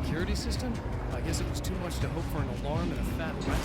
security system? I guess it was too much to hope for an alarm and a fat rat.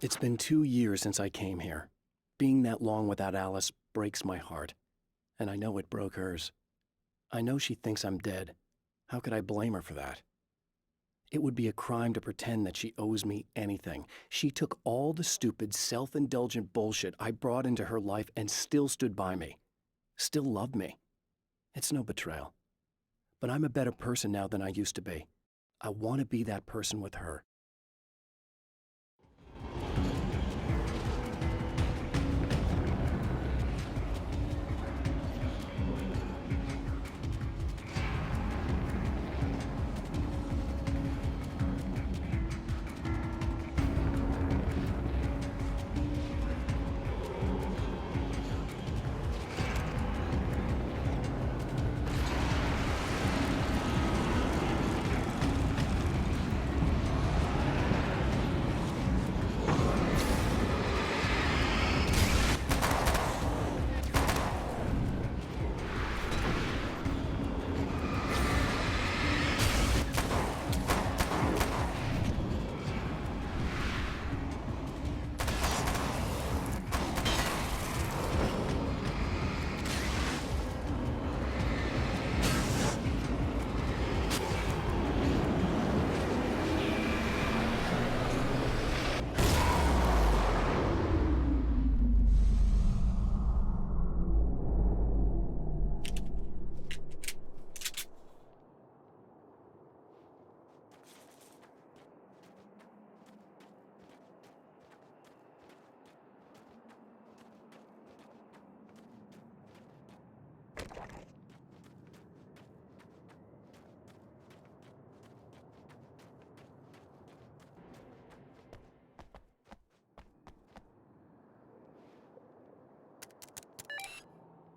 It's been 2 years since I came here. Being that long without Alice breaks my heart, and I know it broke hers. I know she thinks I'm dead. How could I blame her for that? It would be a crime to pretend that she owes me anything. She took all the stupid, self-indulgent bullshit I brought into her life and still stood by me. Still loved me. It's no betrayal. But I'm a better person now than I used to be. I want to be that person with her.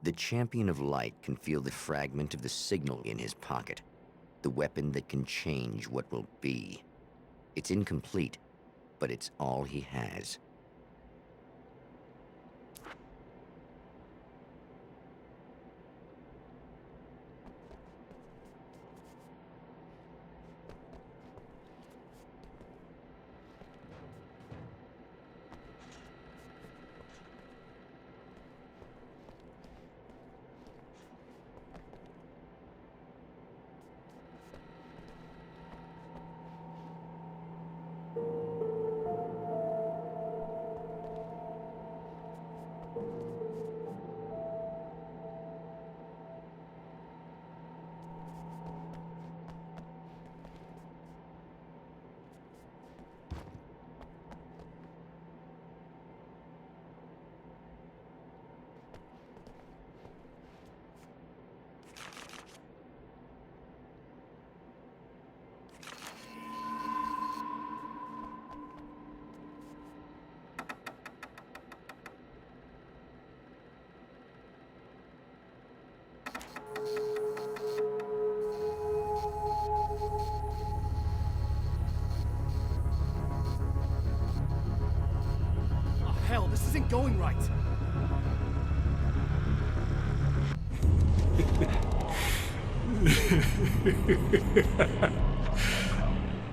The champion of light can feel the fragment of the signal in his pocket. the weapon that can change what will be. It's incomplete, but it's all he has. Hell, this isn't going right.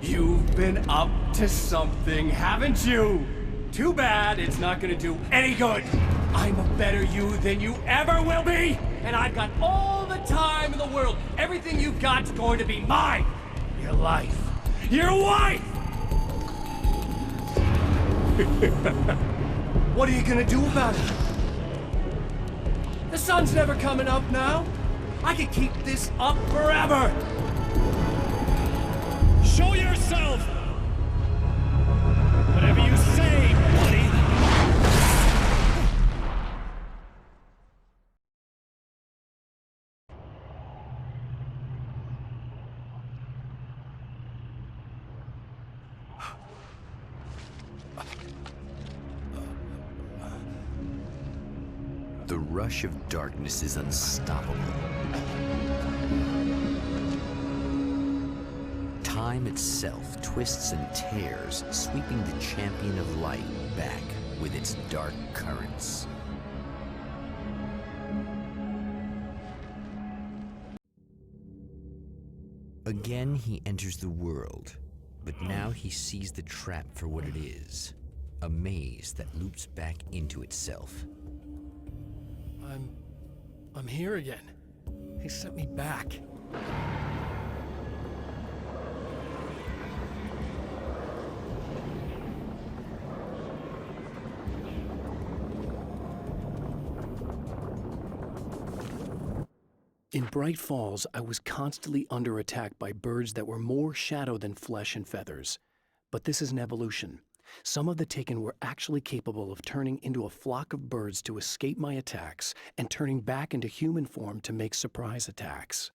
You've been up to something, haven't you? Too bad it's not gonna do any good. I'm a better you than you ever will be, and I've got all the time in the world. Everything you've got's going to be mine. Your life. Your wife! What are you gonna do about it? The sun's never coming up now. I can keep this up forever. Show yourself! Whatever you say, buddy. The rush of darkness is unstoppable. Time itself twists and tears, sweeping the champion of light back with its dark currents. Again, he enters the world, but now he sees the trap for what it is, a maze that loops back into itself. I'm here again. He sent me back. In Bright Falls, I was constantly under attack by birds that were more shadow than flesh and feathers. But this is an evolution. Some of the Taken were actually capable of turning into a flock of birds to escape my attacks and turning back into human form to make surprise attacks.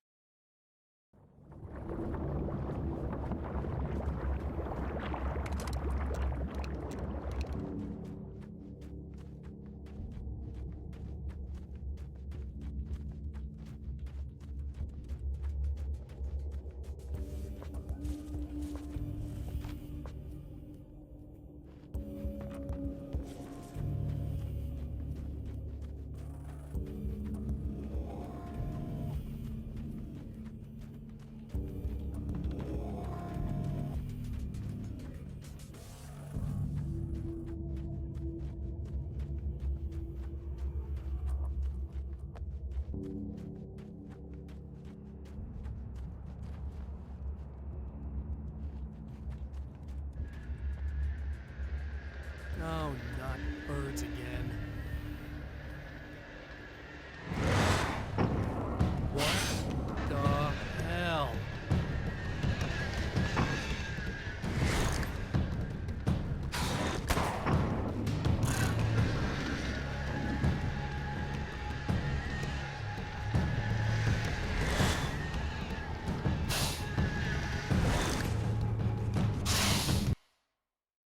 Oh, not birds again. What the hell?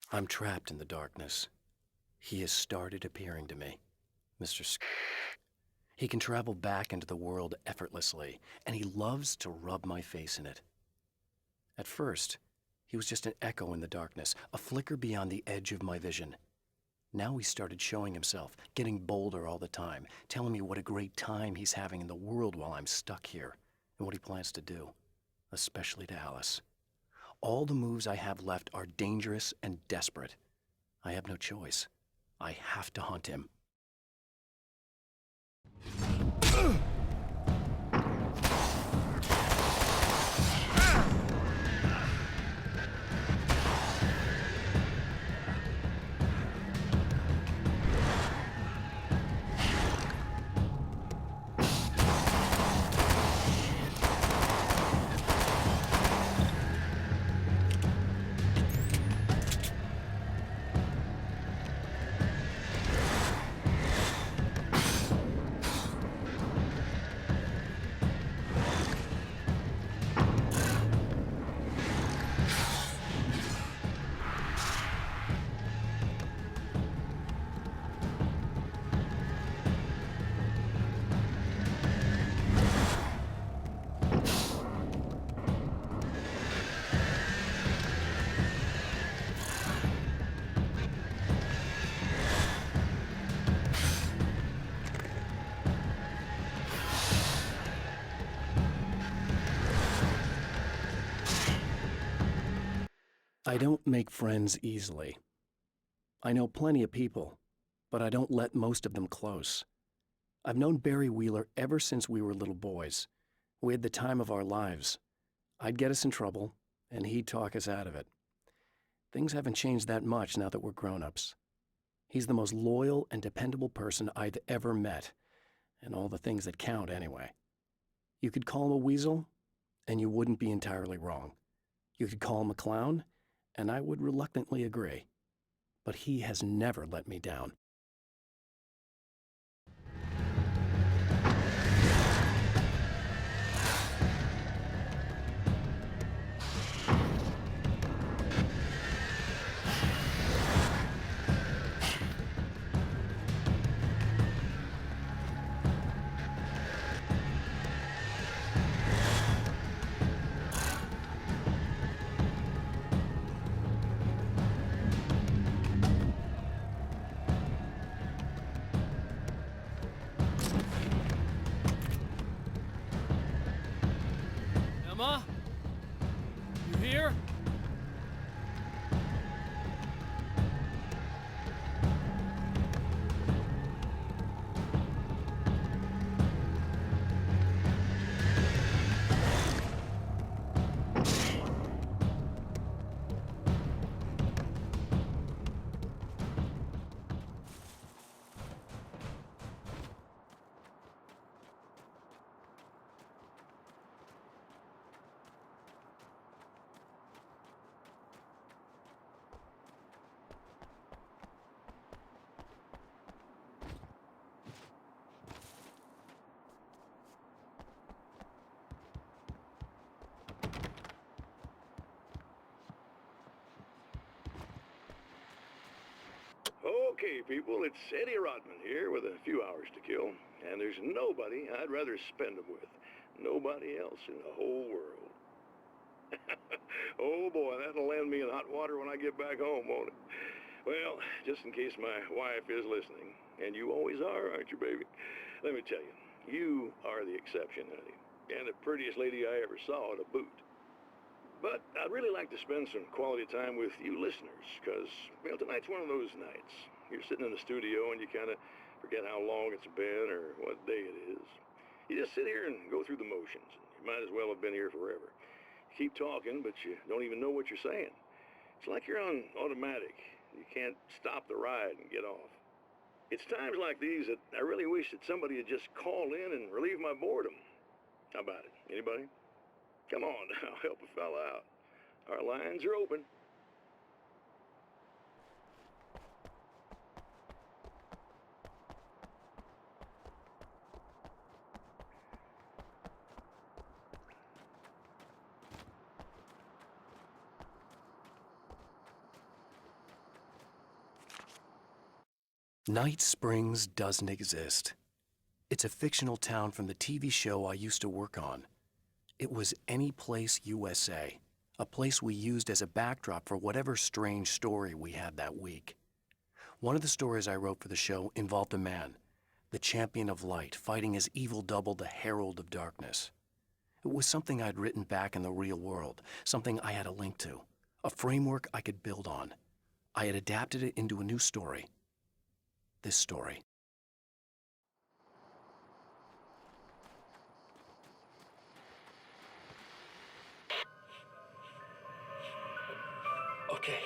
I'm trapped in the darkness. He has started appearing to me. Mr. He can travel back into the world effortlessly, and he loves to rub my face in it. At first, he was just an echo in the darkness, a flicker beyond the edge of my vision. Now he started showing himself, getting bolder all the time, telling me what a great time he's having in the world while I'm stuck here, and what he plans to do, especially to Alice. All the moves I have left are dangerous and desperate. I have no choice. I have to hunt him. I don't make friends easily. I know plenty of people, but I don't let most of them close. I've known Barry Wheeler ever since we were little boys. We had the time of our lives. I'd get us in trouble, and he'd talk us out of it. Things haven't changed that much now that we're grown-ups. He's the most loyal and dependable person I've ever met, and all the things that count anyway. You could call him a weasel, and you wouldn't be entirely wrong. You could call him a clown, and I would reluctantly agree. But he has never let me down. Emma? You here? Okay, people, it's Eddie Rodman here with a few hours to kill, and there's nobody I'd rather spend them with. Nobody else in the whole world. Oh boy, that'll land me in hot water when I get back home, won't it? Well, just in case my wife is listening, and you always are, aren't you, baby? Let me tell you, you are the exception, honey, and the prettiest lady I ever saw to boot. But I'd really like to spend some quality time with you listeners, because, well, tonight's one of those nights. You're sitting in the studio and you kind of forget how long it's been or what day it is. You just sit here and go through the motions. You might as well have been here forever. You keep talking, but you don't even know what you're saying. It's like you're on automatic. You can't stop the ride and get off. It's times like these that I really wish that somebody would just call in and relieve my boredom. How about it? Anybody? Come on now, help a fella out. Our lines are open. Night Springs doesn't exist. It's a fictional town from the TV show I used to work on. It was Any Place USA, a place we used as a backdrop for whatever strange story we had that week. One of the stories I wrote for the show involved a man, the champion of light, fighting his evil double, the herald of darkness. It was something I'd written back in the real world, something I had a link to, a framework I could build on. I had adapted it into a new story. This story. Okay,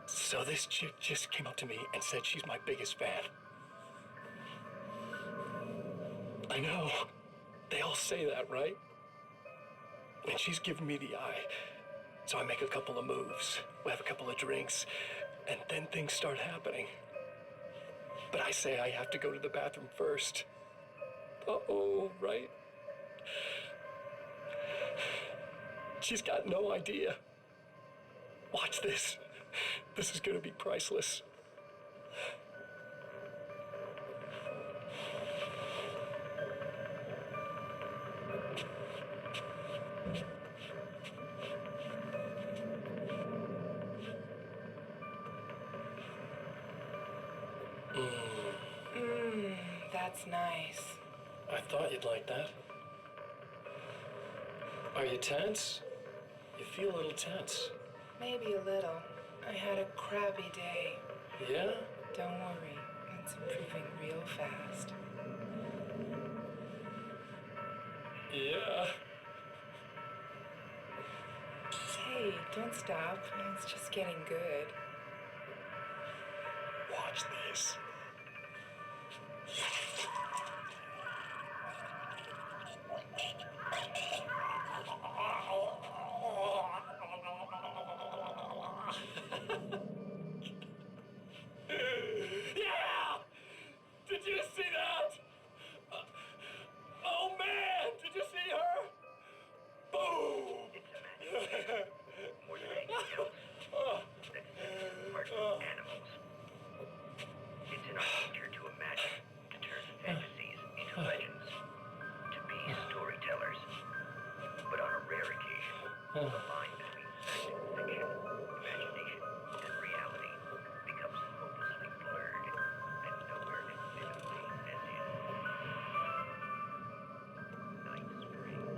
so this chick just came up to me and said she's my biggest fan. I know, they all say that, right? And she's giving me the eye. So I make a couple of moves, we have a couple of drinks, and then things start happening. But I say I have to go to the bathroom first. Uh-oh, right? She's got no idea. Watch this. This is gonna be priceless. That's nice. I thought you'd like that. Are you tense? You feel a little tense. Maybe a little. I had a crappy day. Yeah? Don't worry, it's improving real fast. Yeah. Hey, don't stop. It's just getting good. Watch this. Yeah! Did you see that? Oh man, did you see her? Boom! More than anything else, that's part of animals. It's in our nature to imagine, to turn fantasies into legends, to be storytellers. But on a rare occasion, the line between fact and fiction, imagination and reality becomes hopelessly blurred and nowhere as vividly as in Night Springs.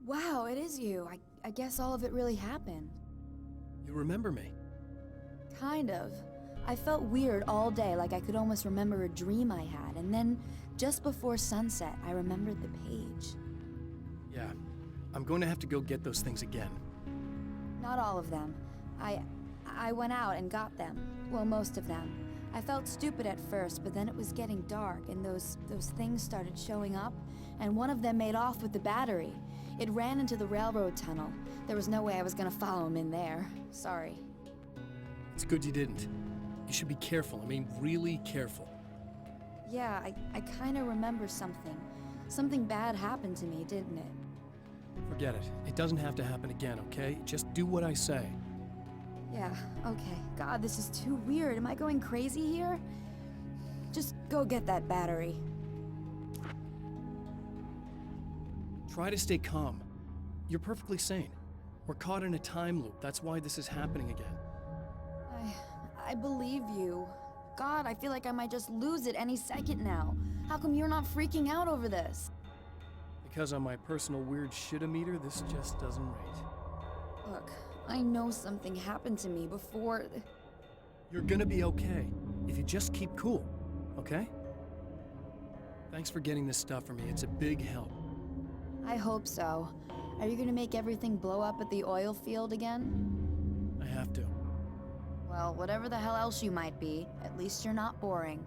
Wow, it is you. I guess all of it really happened. You remember me? Kind of. I felt weird all day, like I could almost remember a dream I had, and then, just before sunset, I remembered the page. Yeah. I'm going to have to go get those things again. Not all of them. I went out and got them. Well, most of them. I felt stupid at first, but then it was getting dark, and those things started showing up, and one of them made off with the battery. It ran into the railroad tunnel. There was no way I was gonna follow him in there. Sorry. It's good you didn't. You should be careful. I mean, really careful. Yeah, I kinda remember something. Something bad happened to me, didn't it? Forget it. It doesn't have to happen again, okay? Just do what I say. Yeah, okay. God, this is too weird. Am I going crazy here? Just go get that battery. Try to stay calm. You're perfectly sane. We're caught in a time loop. That's why this is happening again. I believe you. God, I feel like I might just lose it any second now. How come you're not freaking out over this? Because on my personal weird shit-o-meter, this just doesn't rate. Look, I know something happened to me before. You're gonna be okay, if you just keep cool, okay? Thanks for getting this stuff for me. It's a big help. I hope so. Are you gonna make everything blow up at the oil field again? I have to. Well, whatever the hell else you might be, at least you're not boring.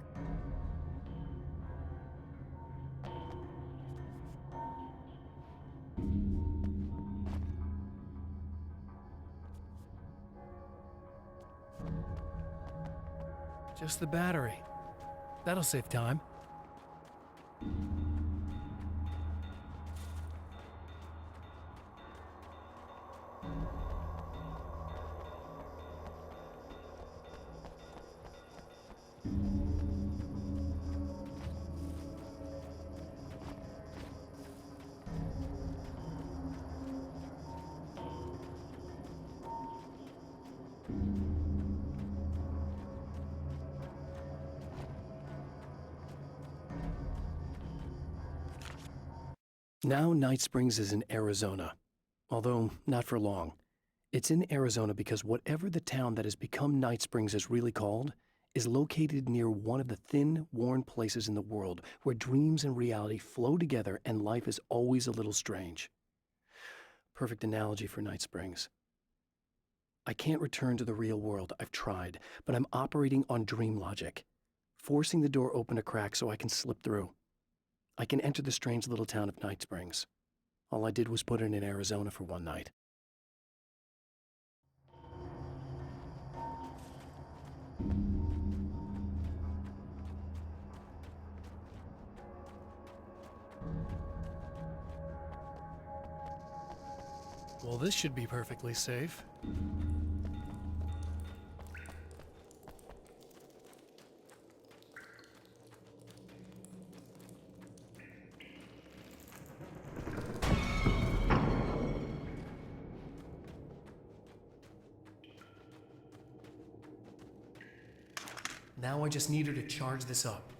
Just the battery. That'll save time. Now Night Springs is in Arizona, although not for long. It's in Arizona because whatever the town that has become Night Springs is really called is located near one of the thin, worn places in the world where dreams and reality flow together and life is always a little strange. Perfect analogy for Night Springs. I can't return to the real world. I've tried, but I'm operating on dream logic, forcing the door open a crack so I can slip through. I can enter the strange little town of Night Springs. All I did was put it in Arizona for one night. Well, this should be perfectly safe. Now I just need her to charge this up.